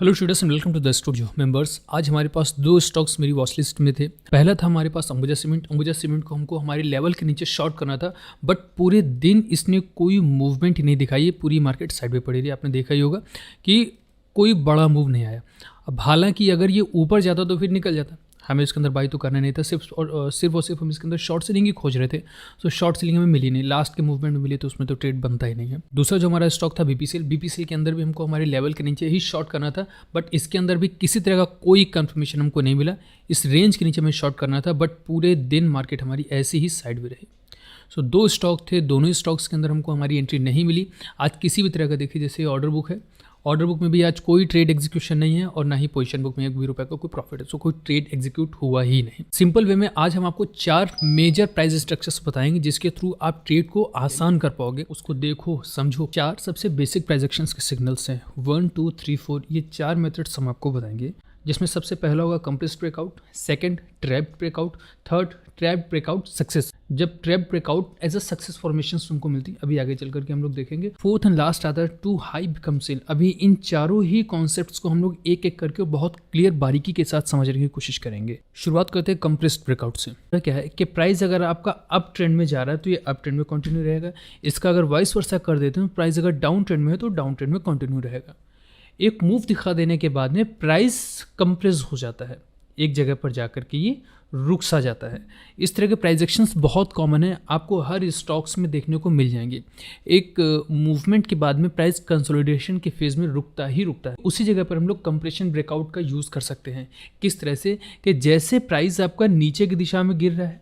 Hello students and welcome to the studio members. आज हमारे पास दो स्टॉक्स मेरी वॉच लिस्ट में थे। पहला था हमारे पास अंबुजा सीमेंट को हमको हमारे लेवल के नीचे शॉर्ट करना था, बट पूरे दिन इसने कोई मूवमेंट ही नहीं दिखाई है। पूरी मार्केट साइड में पड़ी रही। आपने देखा ही होगा कि कोई बड़ा मूव नहीं आया। अब हालांकि अगर ये ऊपर जाता तो फिर निकल जाता, हमें इसके अंदर बाई तो करना नहीं था। सिर्फ और सिर्फ हम इसके अंदर शॉर्ट सेलिंग ही खोज रहे थे। तो शॉर्ट सेलिंग हमें मिली नहीं, लास्ट के मूवमेंट में मिली, तो उसमें तो ट्रेड बनता ही नहीं है। दूसरा जो हमारा स्टॉक था बीपीसीएल के अंदर भी हमको हमारे लेवल के नीचे ही शॉर्ट करना था, बट इसके अंदर भी किसी तरह का कोई कंफर्मेशन हमको नहीं मिला। इस रेंज के नीचे हमें शॉर्ट करना था, बट पूरे दिन मार्केट हमारी ऐसी ही साइड में रही। सो दो स्टॉक थे, दोनों ही स्टॉक्स के अंदर हमको हमारी एंट्री नहीं मिली। आज किसी भी तरह का देखिए, जैसे ऑर्डर बुक है, ऑर्डर बुक में भी आज कोई ट्रेड एग्जीक्यूशन नहीं है और ना ही पोजीशन बुक में एक भी रुपए का कोई प्रॉफिट है। सो कोई ट्रेड एग्जीक्यूट हुआ ही नहीं। सिंपल वे में आज हम आपको 4 मेजर प्राइस स्ट्रक्चर्स बताएंगे जिसके थ्रू आप ट्रेड को आसान कर पाओगे। उसको देखो, समझो। 4 सबसे बेसिक प्राइस एक्शंस के सिग्नल्स हैं, 1, 2, 3, 4। ये 4 मेथड्स हम आपको बताएंगे, जिसमें सबसे पहला होगा compressed breakout, second trap breakout, third trap breakout success. जब trap breakout as a success formation तुमको मिलती, अभी आगे चल करके हम लोग देखेंगे। फोर्थ एंड लास्ट आता है टू हाई बिकम सेल। अभी इन चारों ही कॉन्सेप्ट्स को हम लोग एक एक करके बहुत क्लियर बारीकी के साथ समझने की कोशिश करेंगे। शुरुआत करते हैं कंप्रेस्ड ब्रेकआउट से। क्या है कि प्राइस अगर आपका अप ट्रेंड में जा रहा है तो ये अप ट्रेंड में कंटिन्यू रहेगा। इसका अगर वाइस वर्सा कर देते हैं, प्राइस अगर डाउन ट्रेंड में है तो डाउन ट्रेंड में कंटिन्यू रहेगा। एक मूव दिखा देने के बाद में प्राइस कंप्रेस हो जाता है, एक जगह पर जाकर के ये रुक सा जाता है। इस तरह के प्राइस एक्शंस बहुत कॉमन है, आपको हर स्टॉक्स में देखने को मिल जाएंगे। एक मूवमेंट के बाद में प्राइस कंसोलिडेशन के फेज में रुकता है। उसी जगह पर हम लोग कंप्रेशन ब्रेकआउट का यूज़ कर सकते हैं। किस तरह से कि जैसे प्राइस आपका नीचे की दिशा में गिर रहा है,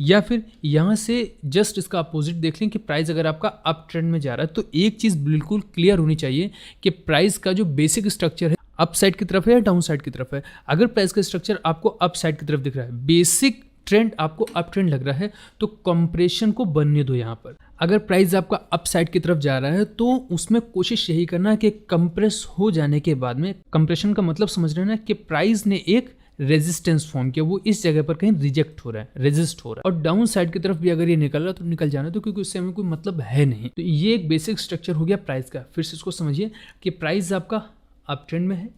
या फिर यहाँ से जस्ट इसका अपोजिट देख लें कि प्राइस अगर आपका अप ट्रेंड में जा रहा है, तो एक चीज़ बिल्कुल क्लियर होनी चाहिए कि प्राइस का जो बेसिक स्ट्रक्चर है अप साइड की तरफ है या डाउन साइड की तरफ है। अगर प्राइस का स्ट्रक्चर आपको अप साइड की तरफ दिख रहा है, बेसिक ट्रेंड आपको अप ट्रेंड लग रहा है, तो कंप्रेशन को बनने दो यहाँ पर। अगर प्राइस आपका अप साइड की तरफ जा रहा है तो उसमें कोशिश यही करना कि कंप्रेस हो जाने के बाद में, कंप्रेशन का मतलब समझ रहे हैं ना कि प्राइस ने एक रेजिस्टेंस फॉर्म किया, वो इस जगह पर कहीं रिजेक्ट हो रहा है, रेजिस्ट हो रहा है। और डाउन साइड की तरफ भी अगर ये निकल रहा है तो निकल जाना, तो क्योंकि उससे हमें कोई मतलब है नहीं। तो ये एक बेसिक स्ट्रक्चर हो गया प्राइस का। फिर से इसको समझिए कि प्राइस आपका अप ट्रेंड में है,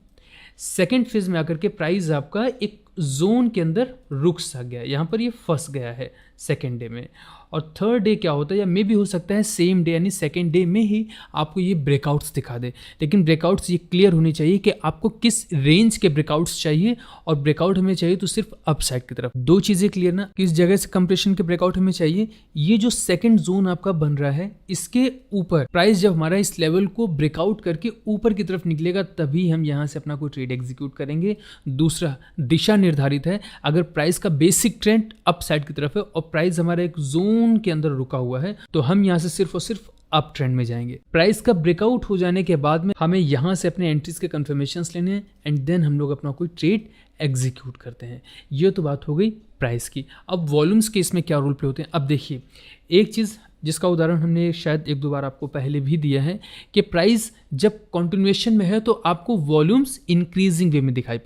सेकेंड फेज में आकर के प्राइस आपका एक जोन के अंदर रुक सा गया, यहाँ पर ये फंस गया है सेकेंड डे में। और थर्ड डे क्या होता है, या मे भी हो सकता है सेम डे यानी सेकेंड डे में ही आपको ये ब्रेकआउट्स दिखा दे। लेकिन ब्रेकआउट्स ये क्लियर होनी चाहिए कि आपको किस रेंज के ब्रेकआउट्स चाहिए, और ब्रेकआउट हमें चाहिए तो सिर्फ अप साइड की तरफ। दो चीज़ें क्लियर ना, किस जगह से कंप्रेशन के ब्रेकआउट हमें चाहिए। ये जो सेकेंड जोन आपका बन रहा है, इसके ऊपर प्राइस जब हमारा इस लेवल को ब्रेकआउट करके ऊपर की तरफ निकलेगा, तभी हम यहाँ से अपना कोई ट्रेड एग्जीक्यूट करेंगे। दूसरा, दिशा निर्धारित है। अगर प्राइस का बेसिक ट्रेंड अप साइड की तरफ है और प्राइस हमारा एक जोन के अंदर रुका हुआ है, तो हम यहां से सिर्फ और सिर्फ अप ट्रेंड में जाएंगे। प्राइस का ब्रेकआउट हो जाने के बाद में हमें यहां से अपने एंट्रीज के कंफर्मेशंस लेने हैं, एंड देन हम लोग अपना कोई ट्रेड एग्जीक्यूट करते हैं। ये तो बात हो गई प्राइस की। अब वॉल्यूम्स के इसमें क्या रोल प्ले होते हैं, अब देखिए। एक चीज़ जिसका उदाहरण हमने शायद एक दो बार आपको पहले भी दिया है कि प्राइस जब कंटिन्यूएशन में है तो आपको वॉल्यूम्स इंक्रीजिंग वे में दिखाई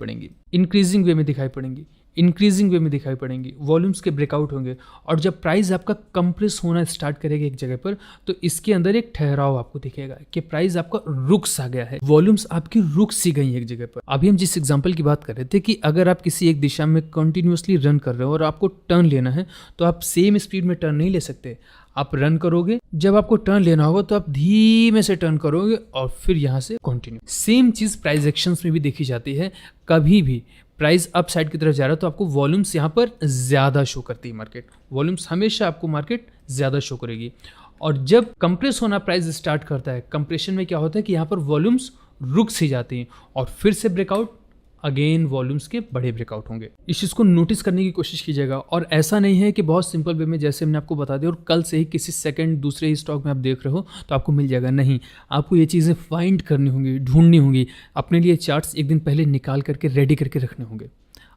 पड़ेंगी, वॉल्यूम्स के ब्रेकआउट होंगे। और जब प्राइस आपका कंप्रेस होना स्टार्ट करेगा एक जगह पर, तो इसके अंदर एक ठहराव आपको दिखेगा कि प्राइस आपका रुक सा गया है, वॉल्यूम्स आपकी रुक सी गई एक जगह पर। अभी हम जिस एग्जांपल की बात कर रहे थे कि अगर आप किसी एक दिशा में कंटिन्यूसली रन कर रहे हो और आपको टर्न लेना है, तो आप सेम स्पीड में टर्न नहीं ले सकते। आप रन करोगे, जब आपको टर्न लेना होगा तो आप धीमे से टर्न करोगे और फिर यहाँ से कंटिन्यू। सेम चीज़ प्राइस एक्शंस में भी देखी जाती है। कभी भी प्राइस अप साइड की तरफ जा रहा है तो आपको वॉल्यूम्स यहाँ पर ज़्यादा शो करती है मार्केट, वॉल्यूम्स हमेशा आपको मार्केट ज़्यादा शो करेगी। और जब कंप्रेस होना प्राइस स्टार्ट करता है, कंप्रेशन में क्या होता है कि यहाँ पर वॉल्यूम्स रुक सी जाती हैं और फिर से ब्रेकआउट, अगेन वॉल्यूम्स के बड़े ब्रेकआउट होंगे। इस चीज़ को नोटिस करने की कोशिश कीजिएगा। और ऐसा नहीं है कि बहुत सिंपल वे में जैसे हमने आपको बता दिया और कल से ही किसी सेकंड दूसरे ही स्टॉक में आप देख रहे हो तो आपको मिल जाएगा, नहीं। आपको ये चीज़ें फाइंड करनी होंगी, ढूंढनी होंगी, अपने लिए चार्ट्स एक दिन पहले निकाल करके रेडी करके रखने होंगे।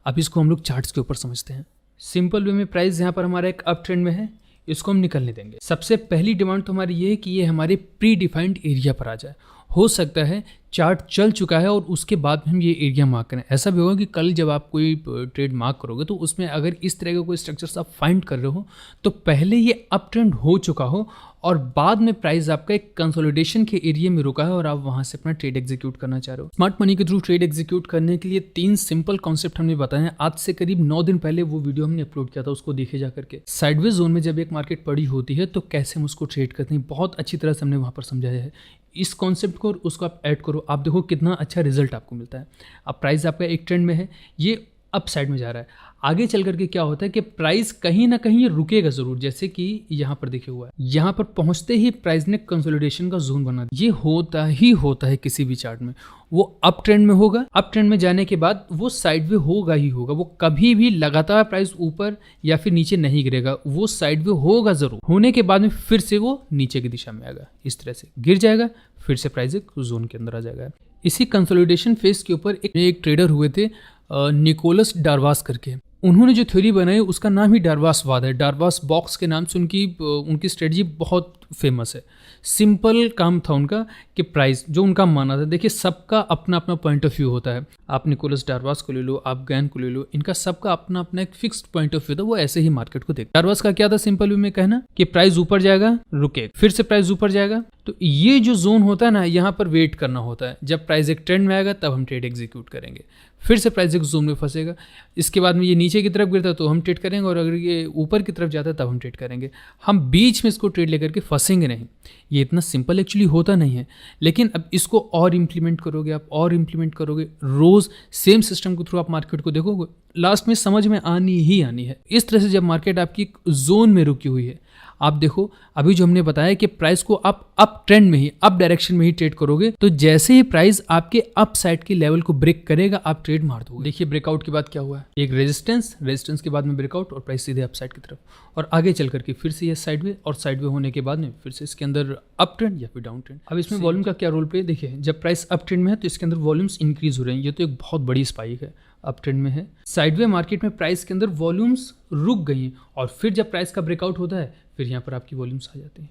अब इसको हम लोग चार्ट्स के ऊपर समझते हैं। सिंपल वे में प्राइस यहाँ पर हमारा एक अप ट्रेंड में है, इसको हम निकलने देंगे। सबसे पहली डिमांड तो हमारी ये है कि ये हमारे प्री डिफाइंड एरिया पर आ जाए। हो सकता है चार्ट चल चुका है और उसके बाद में हम ये एरिया मार्क करें। ऐसा भी होगा कि कल जब आप कोई ट्रेड मार्क करोगे तो उसमें अगर इस तरह का कोई स्ट्रक्चर्स आप फाइंड कर रहे हो तो पहले ये अप ट्रेंड हो चुका हो और बाद में प्राइस आपका एक कंसोलिडेशन के एरिया में रुका है और आप वहां से अपना ट्रेड एग्जीक्यूट करना चाह रहे हो। स्मार्ट मनी के थ्रू ट्रेड एग्जीक्यूट करने के लिए 3 सिंपल कॉन्सेप्ट हमने बताए हैं। आज से करीब 9 दिन पहले वो वीडियो हमने अपलोड किया था, उसको देखे जा करके। साइडवेज जोन में जब एक मार्केट पड़ी होती है तो कैसे हम उसको ट्रेड करते हैं, बहुत अच्छी तरह से हमने वहां पर समझाया है। इस कॉन्सेप्ट को और उसको आप ऐड करो, आप देखो कितना अच्छा रिजल्ट आपको मिलता है। अब प्राइस आपका एक ट्रेंड में है, ये अप साइड में जा रहा है। आगे चल करके क्या होता है कि प्राइस कहीं ना कहीं रुकेगा जरूर, जैसे कि यहाँ पर देखे हुआ है। यहाँ पर पहुंचते ही प्राइस ने कंसोलिडेशन का जोन बना दिया। ये होता है किसी भी चार्ट में। वो अप ट्रेंड में होगा, अप ट्रेंड में जाने के बाद वो साइडवे होगा ही होगा। वो कभी भी लगातार प्राइस ऊपर या फिर नीचे नहीं गिरेगा, वो साइडवे होगा जरूर। होने के बाद में फिर से वो नीचे की दिशा में आएगा, इस तरह से गिर जाएगा, फिर से प्राइस एक जोन के अंदर आ जाएगा। इसी कंसोलिडेशन फेज के ऊपर एक ट्रेडर हुए थे निकोलस डार्वास करके। उन्होंने जो थ्योरी बनाई उसका नाम ही डार्वासवाद है। डार्वास बॉक्स के नाम से उनकी स्ट्रेटजी बहुत फेमस है। सिंपल काम था उनका कि प्राइस जो उनका माना था, देखिए सबका अपना अपना पॉइंट ऑफ व्यू होता है। आप निकोलस डार्वास को ले लो, आप गैन को ले लो, इनका सबका अपना अपना एक फिक्स्ड पॉइंट ऑफ व्यू था। वो ऐसे ही मार्केट को देखते। डार्वास का क्या था सिंपल व्यू में कहना कि प्राइस ऊपर जाएगा, रुके, फिर से प्राइस ऊपर जाएगा। तो ये जो जोन होता है ना, यहाँ पर वेट करना होता है। जब प्राइस एक ट्रेंड में आएगा तब हम ट्रेड एग्जीक्यूट करेंगे। फिर से प्राइस एक जोन में फंसेगा, इसके बाद में ये नीचे की तरफ गिरता है तो हम ट्रेड करेंगे, और अगर ये ऊपर की तरफ जाता है तब हम ट्रेड करेंगे। हम बीच में इसको ट्रेड लेकर के फंसेंगे नहीं। ये इतना सिंपल एक्चुअली होता नहीं है, लेकिन अब इसको और इम्प्लीमेंट करोगे आप, और इम्प्लीमेंट करोगे, रोज सेम सिस्टम के थ्रू आप मार्केट को देखोगे, लास्ट में समझ में आनी ही आनी है। इस तरह से जब मार्केट आपकी जोन में रुकी हुई है, आप देखो अभी जो हमने बताया कि प्राइस को आप अप ट्रेंड में ही, अप डायरेक्शन में ही ट्रेड करोगे, तो जैसे ही प्राइस आपके अप साइड के लेवल को ब्रेक करेगा आप ट्रेड मार दोगे। देखिए ब्रेकआउट के बाद क्या हुआ है, एक रेजिस्टेंस के बाद में ब्रेकआउट और प्राइस सीधे अप साइड की तरफ, और आगे चल करके फिर से ये साइडवे, और साइडवे होने के बाद में फिर से इसके अंदर अप ट्रेंड या फिर डाउन ट्रेंड। अब इसमें वॉल्यूम का क्या रोल प्ले, देखिए जब प्राइस अप ट्रेंड में है तो इसके अंदर वॉल्यूम्स इंक्रीज हो रहे हैं। ये तो एक बहुत बड़ी स्पाइक है, अप ट्रेंड में है। साइडवे मार्केट में प्राइस के अंदर वॉल्यूम्स रुक गई हैं, और फिर जब प्राइस का ब्रेकआउट होता है फिर यहाँ पर आपकी वॉल्यूम्स आ जाती हैं।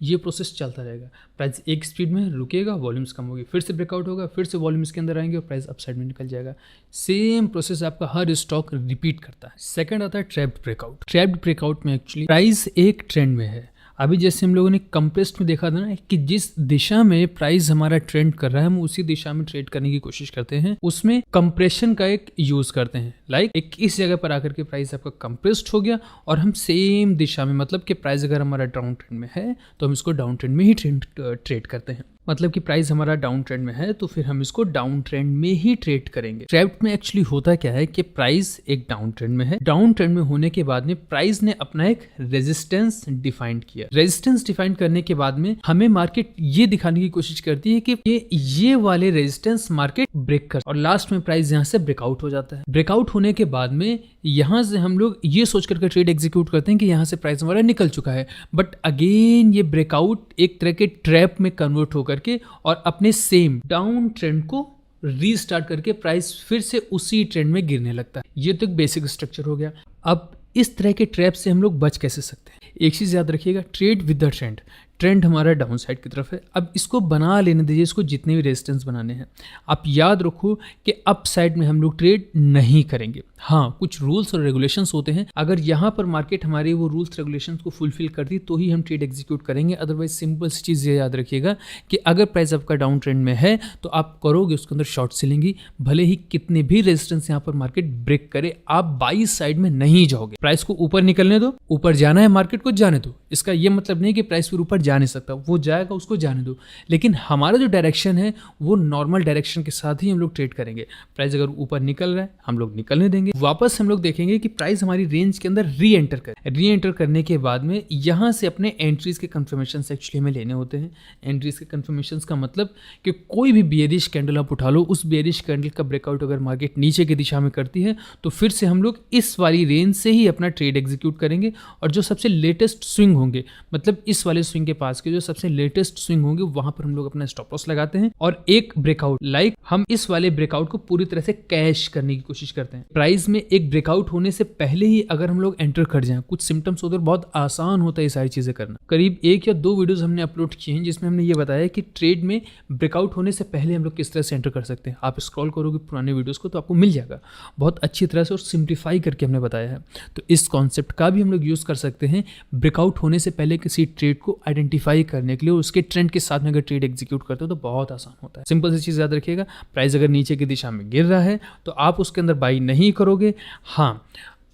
ये प्रोसेस चलता रहेगा। प्राइस एक स्पीड में रुकेगा, वॉल्यूम्स कम होगी, फिर से ब्रेकआउट होगा, फिर से वॉल्यूम्स के अंदर आएंगे और प्राइस अप साइड में निकल जाएगा। सेम प्रोसेस आपका हर स्टॉक रिपीट करता है। सेकंड आता है ट्रैप्ड ब्रेकआउट। ट्रैप्ड ब्रेकआउट में एक्चुअली प्राइस एक ट्रेंड में है। अभी जैसे हम लोगों ने कंप्रेस्ड में देखा था ना कि जिस दिशा में प्राइस हमारा ट्रेंड कर रहा है हम उसी दिशा में ट्रेड करने की कोशिश करते हैं, उसमें कंप्रेशन का एक यूज करते हैं। लाइक एक इस जगह पर आकर के प्राइस आपका कंप्रेस्ड हो गया और हम सेम दिशा में, मतलब कि प्राइस अगर हमारा डाउन ट्रेंड में है तो हम इसको डाउन ट्रेंड में ही ट्रेड करते हैं। मतलब कि प्राइस हमारा डाउन ट्रेंड में है तो फिर हम इसको डाउन ट्रेंड में ही ट्रेड करेंगे। ट्रैप्ड में एक्चुअली होता क्या है कि प्राइस एक डाउन ट्रेंड में है, डाउन ट्रेंड में होने के बाद में प्राइस ने अपना एक रेजिस्टेंस डिफाइंड किया। रेजिस्टेंस डिफाइन करने के बाद में हमें मार्केट ये दिखाने की कोशिश करती है कि ये वाले रेजिस्टेंस मार्केट ब्रेक कर, और लास्ट में प्राइस यहाँ से ब्रेकआउट हो जाता है। ब्रेकआउट होने के बाद में यहाँ से हम लोग ये सोच करके ट्रेड एग्जीक्यूट करते हैं कि यहाँ से प्राइस हमारा निकल चुका है, बट अगेन ये ब्रेकआउट एक तरह के ट्रैप में कन्वर्ट होकर के और अपने सेम डाउन ट्रेंड को रीस्टार्ट करके प्राइस फिर से उसी ट्रेंड में गिरने लगता है। ये तो एक बेसिक स्ट्रक्चर हो गया। अब इस तरह के ट्रैप से हम लोग बच कैसे सकते हैं, एक चीज याद रखिएगा, trade with the trend. Trend हमारा डाउन साइड की तरफ है, अब इसको बना लेने दीजिए, इसको जितने भी रेजिस्टेंस बनाने हैं। आप याद रखो कि अप साइड में हम लोग ट्रेड नहीं करेंगे। हाँ, कुछ रूल्स और रेगुलेशंस होते हैं, अगर यहाँ पर मार्केट हमारे वो रूल्स रेगुलेशंस को फुलफिल करती तो ही हम ट्रेड एग्जीक्यूट करेंगे। अदरवाइज सिंपल सी चीज़ ये याद रखिएगा कि अगर प्राइस आपका डाउन ट्रेंड में है तो आप करोगे उसके अंदर शॉर्ट सेलिंग ही, भले ही कितने भी रेजिस्टेंस यहाँ पर मार्केट ब्रेक करे, आप बाई साइड में नहीं जाओगे। प्राइस को ऊपर निकलने दो, ऊपर जाना है, मार्केट को जाने दो। इसका ये मतलब नहीं कि प्राइस फिर ऊपर जा नहीं सकता, वो जाएगा, उसको जाने दो, लेकिन हमारा जो डायरेक्शन है वो नॉर्मल डायरेक्शन के साथ ही हम लोग ट्रेड करेंगे। प्राइस अगर ऊपर निकल रहा है हम लोग निकलने देंगे, वापस हम लोग देखेंगे कि प्राइस हमारी रेंज के अंदर री एंटर करे। री एंटर करने के बाद में यहाँ से अपने एंट्रीज के कंफर्मेशन एक्चुअली हमें लेने होते हैं। एंट्रीज के कंफर्मेशन का मतलब कि कोई भी बेयरिश कैंडल आप उठा लो, उस बेयरिश कैंडल का ब्रेकआउट अगर मार्केट नीचे की दिशा में करती है तो फिर से हम लोग इस वाली रेंज से ही अपना ट्रेड एग्जीक्यूट करेंगे, और जो सबसे लेटेस्ट स्विंग होंगे, मतलब इस वाले स्विंग के पास के जो सबसे लेटेस्ट स्विंग होंगे वहां पर हम लोग अपना स्टॉप लॉस लगाते हैं और एक ब्रेकआउट लाइक हम इस वाले ब्रेकआउट को पूरी तरह से कैश करने की कोशिश करते हैं। प्राइस में एक ब्रेकआउट होने से पहले ही अगर हम लोग एंटर कर जाएं, कुछ सिम्टम्स होते हैं, बहुत आसान होता है ये सारी चीजें करना। करीब 1 या 2 वीडियोस हमने अपलोड किए हैं जिसमें हमने ये बताया कि ट्रेड में ब्रेकआउट होने से पहले हम लोग किस तरह से एंटर कर सकते हैं। आप स्क्रॉल करोगे पुराने वीडियोस को तो आपको मिल जाएगा, बहुत अच्छी तरह से और सिंप्लीफाई करके हमने बताया है। तो इस कॉन्सेप्ट का भी हम लोग यूज कर सकते हैं ब्रेकआउट होने से पहले किसी ट्रेड को आइडेंटिफाई करने के लिए। उसके ट्रेंड के साथ में अगर ट्रेड एग्जीक्यूट करते हो तो बहुत आसान होता है। सिंपल सी चीज याद रखिएगा, प्राइस अगर नीचे की दिशा में गिर रहा है तो आप उसके अंदर बाई नहीं करोगे। हाँ,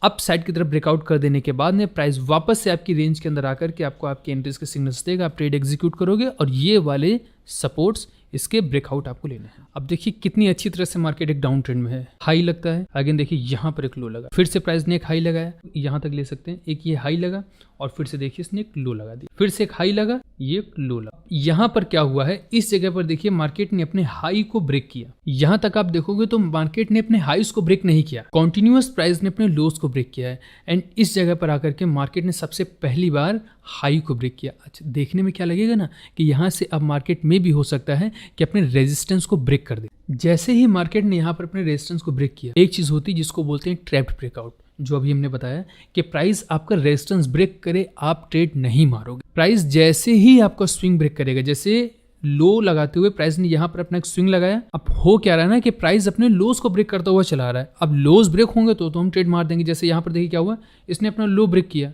अप साइड की तरफ ब्रेकआउट कर देने के बाद में प्राइस वापस से आपकी रेंज के अंदर आकर के आपको आपके एंट्रीज के सिग्नल्स देगा, आप ट्रेड एग्जीक्यूट करोगे और ये वाले सपोर्ट्स इसके ब्रेकआउट आपको लेने हैं। अब देखिए कितनी अच्छी तरह से मार्केट एक डाउन ट्रेंड में है। हाई लगता है, अगेन देखिए यहाँ पर एक लो लगा, फिर से प्राइस ने एक हाई लगाया, यहाँ तक ले सकते हैं, एक ये हाई लगा और फिर से देखिए इसने एक लो लगा दी, फिर से एक हाई लगा, ये एक लो लगा। यहाँ पर क्या हुआ है, इस जगह पर देखिए मार्केट ने अपने हाई को ब्रेक किया। यहाँ तक आप देखोगे तो मार्केट ने अपने हाईस को ब्रेक नहीं किया, कॉन्टिन्यूअस प्राइस ने अपने लोस को ब्रेक किया है। एंड इस जगह पर आकर के मार्केट ने सबसे पहली बार हाई को ब्रेक किया। अच्छा, देखने में क्या लगेगा ना कि यहाँ से अब मार्केट में भी हो सकता है कि अपने रेजिस्टेंस को ब्रेक कर दे। जैसे ही मार्केट ने यहाँ पर अपने रेजिस्टेंस को ब्रेक किया, एक चीज होती है जिसको बोलते हैं ट्रैप्ड ब्रेकआउट, जो अभी हमने बताया कि प्राइस आपका रेजिस्टेंस ब्रेक करे आप ट्रेड नहीं मारोगे। प्राइस जैसे ही आपका स्विंग ब्रेक करेगा, जैसे लो लगाते हुए प्राइस ने यहाँ पर अपना एक स्विंग लगाया, अब हो क्या रहा है ना कि प्राइस अपने लोस को ब्रेक करता हुआ चला रहा है। अब लोस ब्रेक होंगे तो हम ट्रेड मार देंगे। जैसे यहाँ पर देखिए क्या हुआ, इसने अपना लो ब्रेक किया,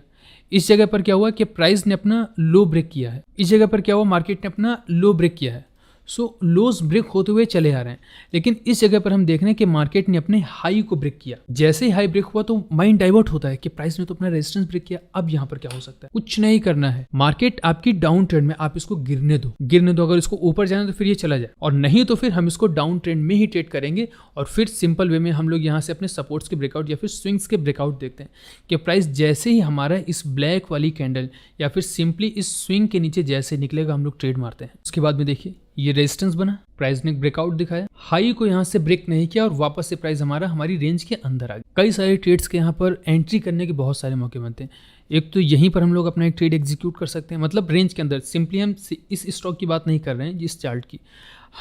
इस जगह पर क्या हुआ कि प्राइस ने अपना लो ब्रेक किया है, इस जगह पर क्या हुआ, मार्केट ने अपना लो ब्रेक किया है। सो लोस ब्रेक होते हुए चले आ रहे हैं, लेकिन इस जगह पर हम देख रहे हैं कि मार्केट ने अपने हाई को ब्रेक किया। जैसे ही हाई ब्रेक हुआ तो माइंड डाइवर्ट होता है कि प्राइस ने तो अपना रेजिस्टेंस ब्रेक किया, अब यहाँ पर क्या हो सकता है, कुछ नहीं करना है। मार्केट आपकी डाउन ट्रेंड में, आप इसको गिरने दो। अगर इसको ऊपर जाना तो फिर ये चला जाए, और नहीं तो फिर हम इसको डाउन ट्रेंड में ही ट्रेड करेंगे। और फिर सिंपल वे में हम लोग यहाँ से अपने सपोर्ट्स के ब्रेकआउट या फिर स्विंग्स के ब्रेकआउट देखते हैं कि प्राइस जैसे ही हमारा इस ब्लैक वाली कैंडल या फिर सिंपली इस स्विंग के नीचे जैसे निकलेगा हम लोग ट्रेड मारते हैं। उसके बाद में देखिए ये रेजिस्टेंस बना, प्राइस ने ब्रेकआउट दिखाया, हाई को यहाँ से ब्रेक नहीं किया और वापस से प्राइस हमारी रेंज के अंदर आ गया। कई सारे ट्रेड्स के यहाँ पर एंट्री करने के बहुत सारे मौके बनते हैं। एक तो यहीं पर हम लोग अपना एक ट्रेड एग्जीक्यूट कर सकते हैं, मतलब रेंज के अंदर। सिंपली हम इस स्टॉक की बात नहीं कर रहे हैं, जिस चार्ट की,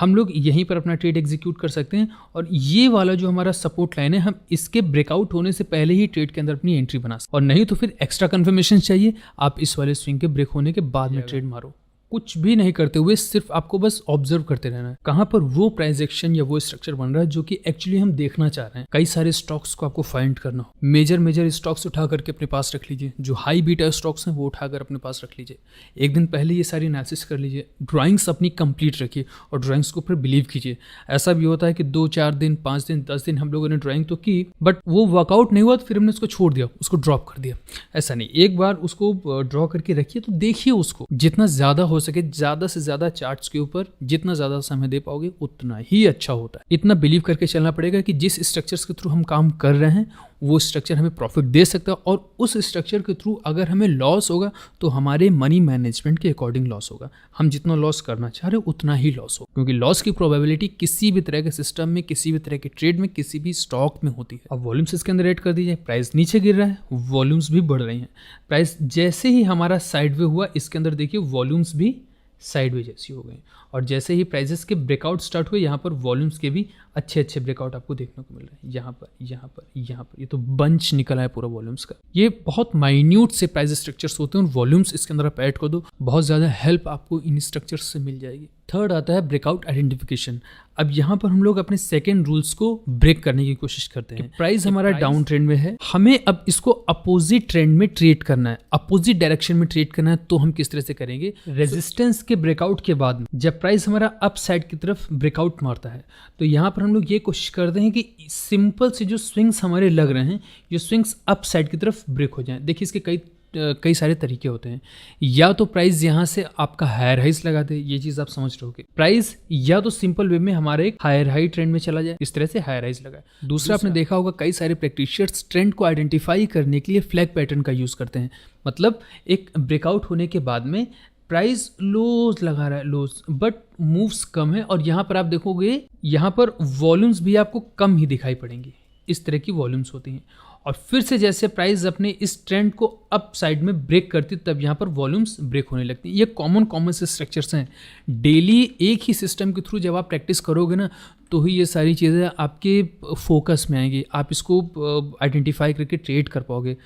हम लोग यहीं पर अपना ट्रेड एग्जीक्यूट कर सकते हैं। और ये वाला जो हमारा सपोर्ट लाइन है, हम इसके ब्रेकआउट होने से पहले ही ट्रेड के अंदर अपनी एंट्री बना सकते हैं। और नहीं तो फिर एक्स्ट्रा कन्फर्मेशन चाहिए, आप इस वाले स्विंग के ब्रेक होने के बाद में ट्रेड मारो। कुछ भी नहीं करते हुए सिर्फ आपको बस ऑब्जर्व करते रहना है, कहाँ पर वो प्राइस एक्शन या वो स्ट्रक्चर बन रहा है जो कि एक्चुअली हम देखना चाह रहे हैं। कई सारे स्टॉक्स को आपको फाइंड करना हो, मेजर स्टॉक्स उठा करके अपने पास रख लीजिए, जो हाई बीटा स्टॉक्स हैं वो उठाकर अपने पास रख लीजिए। एक दिन पहले ये सारी एनालिसिस कर लीजिए, ड्राइंग्स अपनी कंप्लीट रखिए और ड्राइंग्स के ऊपर बिलीव कीजिए। ऐसा भी होता है कि 2-4 दिन, 5 दिन, 10 दिन हम लोगों ने ड्राइंग तो की, बट वो वर्कआउट नहीं हुआ तो फिर हमने उसको छोड़ दिया, उसको ड्रॉप कर दिया। ऐसा नहीं, एक बार उसको ड्रॉ करके रखिए, तो देखिए उसको जितना ज़्यादा हो सके, ज़्यादा से ज़्यादा चार्ट्स के ऊपर जितना ज़्यादा समय दे पाओगे उतना ही अच्छा होता है। इतना बिलीव करके चलना पड़ेगा कि जिस स्ट्रक्चर्स के थ्रू हम काम कर रहे हैं वो स्ट्रक्चर हमें प्रॉफिट दे सकता है, और उस स्ट्रक्चर के थ्रू अगर हमें लॉस होगा तो हमारे मनी मैनेजमेंट के अकॉर्डिंग लॉस होगा। हम जितना लॉस करना चाह रहे हो उतना ही लॉस होगा, क्योंकि लॉस की प्रोबेबिलिटी किसी भी तरह के सिस्टम में, किसी भी तरह के ट्रेड में, किसी भी स्टॉक में होती है। अब वॉल्यूम्स इसके अंदर ऐड कर दीजिए, प्राइस नीचे गिर रहा है, वॉल्यूम्स भी बढ़ रही हैं। प्राइस जैसे ही हमारा साइडवे हुआ, इसके अंदर देखिए वॉल्यूम्स भी साइडवे जैसी हो गई, और जैसे ही प्राइसेस के ब्रेकआउट स्टार्ट हुए, यहाँ पर वॉल्यूम्स के भी अच्छे ब्रेकआउट आपको देखने को मिल रहे हैं। यहाँ पर ये तो बंच निकला है पूरा वॉल्यूम्स का। ये बहुत माइन्यूट से प्राइस स्ट्रक्चर्स होते हैं और वॉल्यूम्स इसके अंदर आप ऐड कर दो, बहुत ज़्यादा हेल्प आपको इन स्ट्रक्चर्स से मिल जाएगी। थर्ड आता है ब्रेकआउट आइडेंटिफिकेशन। अब यहाँ पर हम लोग अपने सेकेंड रूल्स को ब्रेक करने की कोशिश करते हैं। प्राइस हमारा डाउन ट्रेंड में है, हमें अब इसको अपोजिट ट्रेंड में ट्रेड करना है, अपोजिट डायरेक्शन में ट्रेड करना है। तो हम किस तरह से करेंगे, रेजिस्टेंस के ब्रेकआउट के बाद जब प्राइस हमारा अप साइड की तरफ ब्रेकआउट मारता है, तो यहाँ पर हम लोग ये कोशिश करते हैं कि सिंपल से जो स्विंग्स हमारे लग रहे हैं, ये स्विंग्स अप साइड की तरफ ब्रेक हो जाएं। देखिए इसके कई सारे तरीके होते हैं। या तो प्राइस यहाँ से आपका हायर हाइस लगा दे, ये चीज आप समझ रहे होगे। प्राइस या तो सिंपल वे में हमारे एक हायर हाई ट्रेंड में चला जाए, इस तरह से हायर हाइस लगाए। दूसरा आपने देखा होगा कई सारे प्रैक्टिशनर्स ट्रेंड को आइडेंटिफाई करने के लिए फ्लैग पैटर्न का यूज करते हैं। मतलब एक ब्रेकआउट होने के बाद में प्राइस लोज लगा रहा है, लोज, बट मूव्स कम है, और यहाँ पर आप देखोगे यहाँ पर वॉल्यूम्स भी आपको कम ही दिखाई पड़ेंगी। इस तरह की वॉल्यूम्स होती हैं। और फिर से जैसे प्राइस अपने इस ट्रेंड को अप साइड में ब्रेक करती तब यहाँ पर वॉल्यूम्स ब्रेक होने लगती हैं। ये कॉमन से स्ट्रक्चर्स हैं। डेली एक ही सिस्टम के थ्रू जब आप प्रैक्टिस करोगे ना तो ही ये सारी चीज़ें आपके फोकस में आएंगी, आप इसको आइडेंटिफाई करके ट्रेड कर पाओगे।